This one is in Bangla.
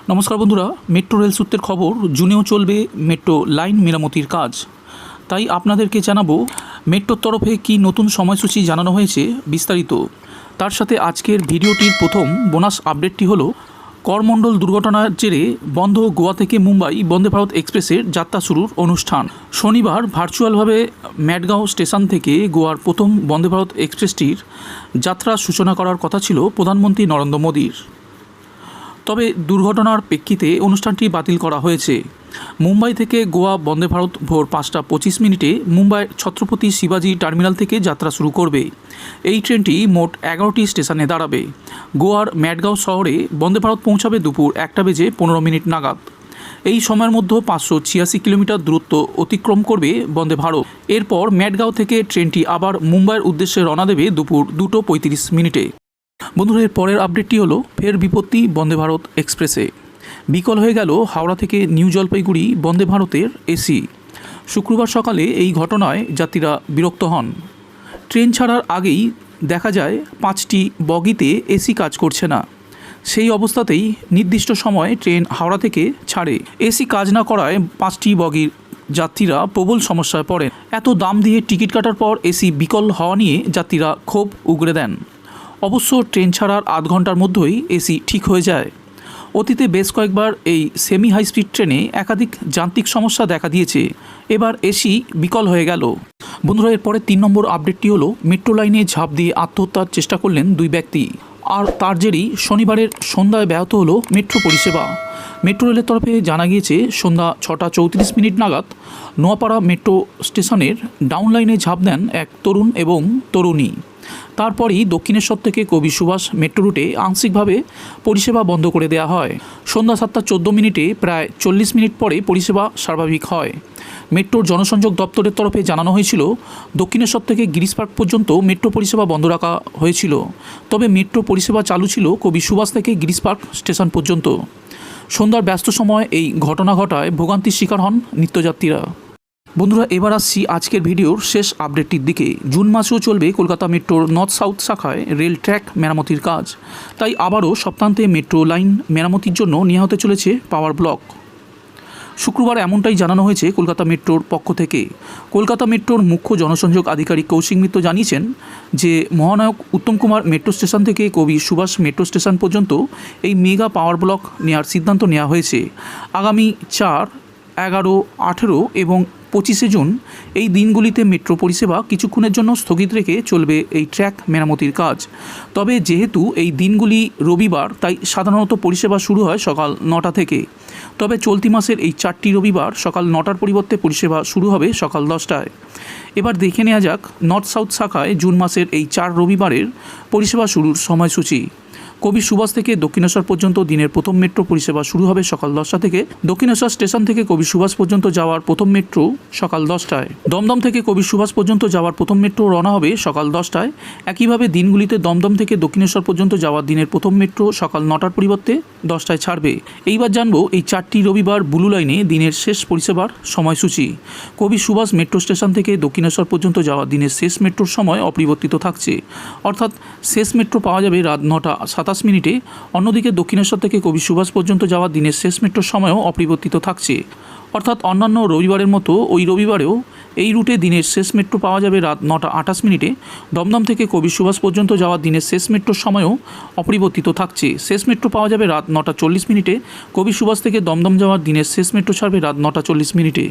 নমস্কার বন্ধুরা, মেট্রো রেল সূত্রের খবর, জুনেও চলবে মেট্রো লাইন মেরামতির কাজ। তাই আপনাদেরকে জানাবো মেট্রোর তরফে কি নতুন সময়সূচি জানানো হয়েছে বিস্তারিত। তার সাথে আজকের ভিডিওটির প্রথম বোনাস আপডেটটি হলো করমণ্ডল দুর্ঘটনার জেরে বন্ধ গোয়া থেকে মুম্বাই বন্দে ভারত এক্সপ্রেসের যাত্রা শুরুর অনুষ্ঠান। শনিবার ভার্চুয়ালভাবে ম্যাডগাঁও স্টেশন থেকে গোয়ার প্রথম বন্দে ভারত এক্সপ্রেসটির যাত্রা সূচনা করার কথা ছিল প্রধানমন্ত্রী নরেন্দ্র মোদীর। তবে দুর্ঘটনার প্রেক্ষিতে অনুষ্ঠানটি বাতিল করা হয়েছে। মুম্বাই থেকে গোয়া বন্দে ভারত ভোর 5:25 মুম্বাই ছত্রপতি শিবাজি টার্মিনাল থেকে যাত্রা শুরু করবে। এই ট্রেনটি মোট 11টি স্টেশনে দাঁড়াবে। গোয়ার ম্যাডগাঁও শহরে বন্দে ভারত পৌঁছাবে দুপুর 1:15 নাগাদ। এই সময়ের মধ্যে 586 কিলোমিটার দূরত্ব অতিক্রম করবে বন্দে ভারত। এরপর ম্যাডগাঁও থেকে ট্রেনটি আবার মুম্বাইয়ের উদ্দেশ্যে রওনা দেবে দুপুর 2:35। বন্ধুরা, এর পরের আপডেটটি হলো ফের বিপত্তি বন্দে ভারত এক্সপ্রেসে। বিকল হয়ে গেল হাওড়া থেকে নিউ জলপাইগুড়ি বন্দে ভারতের এসি। শুক্রবার সকালে এই ঘটনায় যাত্রীরা বিরক্ত হন। ট্রেন ছাড়ার আগেই দেখা যায় 5টি বগিতে এসি কাজ করছে না। সেই অবস্থাতেই নির্দিষ্ট সময়ে ট্রেন হাওড়া থেকে ছাড়ে। এসি কাজ না করায় 5টি বগির যাত্রীরা প্রবল সমস্যায় পড়েন। এত দাম দিয়ে টিকিট কাটার পর এসি বিকল হওয়া নিয়ে যাত্রীরা ক্ষোভ উগরে দেন। অবশ্য ট্রেন ছাড়ার আধ ঘন্টার মধ্যেই এসি ঠিক হয়ে যায়। অতীতে বেশ কয়েকবার এই সেমি হাই স্পিড ট্রেনে একাধিক যান্ত্রিক সমস্যা দেখা দিয়েছে। এবার এসি বিকল হয়ে গেল। বন্ধুরা, এরপরে 3 নম্বর আপডেটটি হলো মেট্রো লাইনে ঝাঁপ দিয়ে আত্মহত্যার চেষ্টা করলেন 2 ব্যক্তি। আর তার জেরেই শনিবারের সন্ধ্যায় ব্যাহত হলো মেট্রো পরিষেবা। মেট্রো রেলের তরফে জানা গিয়েছে সন্ধ্যা 6:34 নাগাদ নোয়াপাড়া মেট্রো স্টেশনের ডাউন লাইনে ঝাঁপ দেন এক তরুণ এবং তরুণী। তারপরই দক্ষিণেশ্বর থেকে কবি সুভাষ মেট্রো রুটে আংশিকভাবে পরিষেবা বন্ধ করে দেওয়া হয়। সন্ধ্যা 7:14 প্রায় 40 মিনিট পরে পরিষেবা স্বাভাবিক হয়। মেট্রোর জনসংযোগ দপ্তরের তরফে জানানো হয়েছিল দক্ষিণেশ্বর থেকে গিরিশ পার্ক পর্যন্ত মেট্রো পরিষেবা বন্ধ রাখা হয়েছিল। তবে মেট্রো পরিষেবা চালু ছিল কবি সুভাষ থেকে গিরিশ পার্ক স্টেশন পর্যন্ত। সন্ধ্যার ব্যস্ত সময় এই ঘটনা ঘটায় ভোগান্তির শিকার হন নিত্যযাত্রীরা। বন্ধুরা, এবার আসছি আজকের ভিডিওর শেষ আপডেটটির দিকে। জুন মাসেও চলবে কলকাতা মেট্রোর নর্থ সাউথ শাখায় রেল ট্র্যাক মেরামতির কাজ। তাই আবারও সপ্তাহান্তে মেট্রো লাইন মেরামতির জন্য নেওয়া হতে চলেছে পাওয়ার ব্লক। শুক্রবার এমনটাই জানানো হয়েছে কলকাতা মেট্রোর পক্ষ থেকে। কলকাতা মেট্রোর মুখ্য জনসংযোগ আধিকারিক কৌশিক মিত্র জানিয়েছেন যে মহানায়ক উত্তম কুমার মেট্রো স্টেশন থেকে কবি সুভাষ মেট্রো স্টেশন পর্যন্ত এই মেগা পাওয়ার ব্লক নেওয়ার সিদ্ধান্ত নেওয়া হয়েছে। আগামী 4, 11, 18 এবং 25 জুন এই দিনগুলিতে মেট্রো পরিষেবা কিছুক্ষণের জন্য স্থগিত রেখে চলবে এই ট্র্যাক মেরামতির কাজ। তবে যেহেতু এই দিনগুলি রবিবার, তাই সাধারণত পরিষেবা শুরু হয় সকাল 9টা থেকে। তবে চলতি মাসের এই 4টি রবিবার সকাল 9টার পরিবর্তে পরিষেবা শুরু হবে সকাল 10টায়। এবার দেখে নেওয়া যাক নর্থ সাউথ শাখায় জুন মাসের এই 4 রবিবারের পরিষেবা শুরুর সময়সূচি। কবি সুভাষ থেকে দক্ষিণেশ্বর পর্যন্ত দিনের প্রথম মেট্রো পরিষেবা শুরু হবে সকাল 10টা থেকে। দক্ষিণেশ্বর স্টেশন থেকে কবি সুভাষ পর্যন্ত যাওয়ার প্রথম মেট্রো সকাল 10টায়। দমদম থেকে কবি সুভাষ পর্যন্ত যাওয়ার প্রথম মেট্রো রওনা হবে সকাল 10টায়। একইভাবে দিনগুলিতে দমদম থেকে দক্ষিণেশ্বর পর্যন্ত যাওয়ার দিনের প্রথম মেট্রো সকাল 9টার পরিবর্তে 10টায় ছাড়বে। এইবার জানবো এই 4টি রবিবার ব্লু লাইনে দিনের শেষ পরিষেবার সময়সূচি। কবি সুভাষ মেট্রো স্টেশন থেকে দক্ষিণেশ্বর পর্যন্ত যাওয়ার দিনের শেষ মেট্রোর সময় অপরিবর্তিত থাকছে, অর্থাৎ শেষ মেট্রো পাওয়া যাবে রাত 9:27। অন্যদিকে দক্ষিণেশ্বর থেকে কবি সুভাষ পর্যন্ত যাওয়ার দিনের শেষ মেট্রোর সময়ও অপরিবর্তিত থাকছে, অর্থাৎ অন্যান্য রবিবারের মতো ওই রবিবারেও এই রুটে দিনের শেষ মেট্রো পাওয়া যাবে রাত 9:28। দমদম থেকে কবি সুভাষ পর্যন্ত যাওয়ার দিনের শেষ মেট্রোর সময়ও অপরিবর্তিত থাকছে। শেষ মেট্রো পাওয়া যাবে রাত 9:40। কবি সুভাষ থেকে দমদম যাওয়ার দিনের শেষ মেট্রো ছাড়বে রাত 9:40।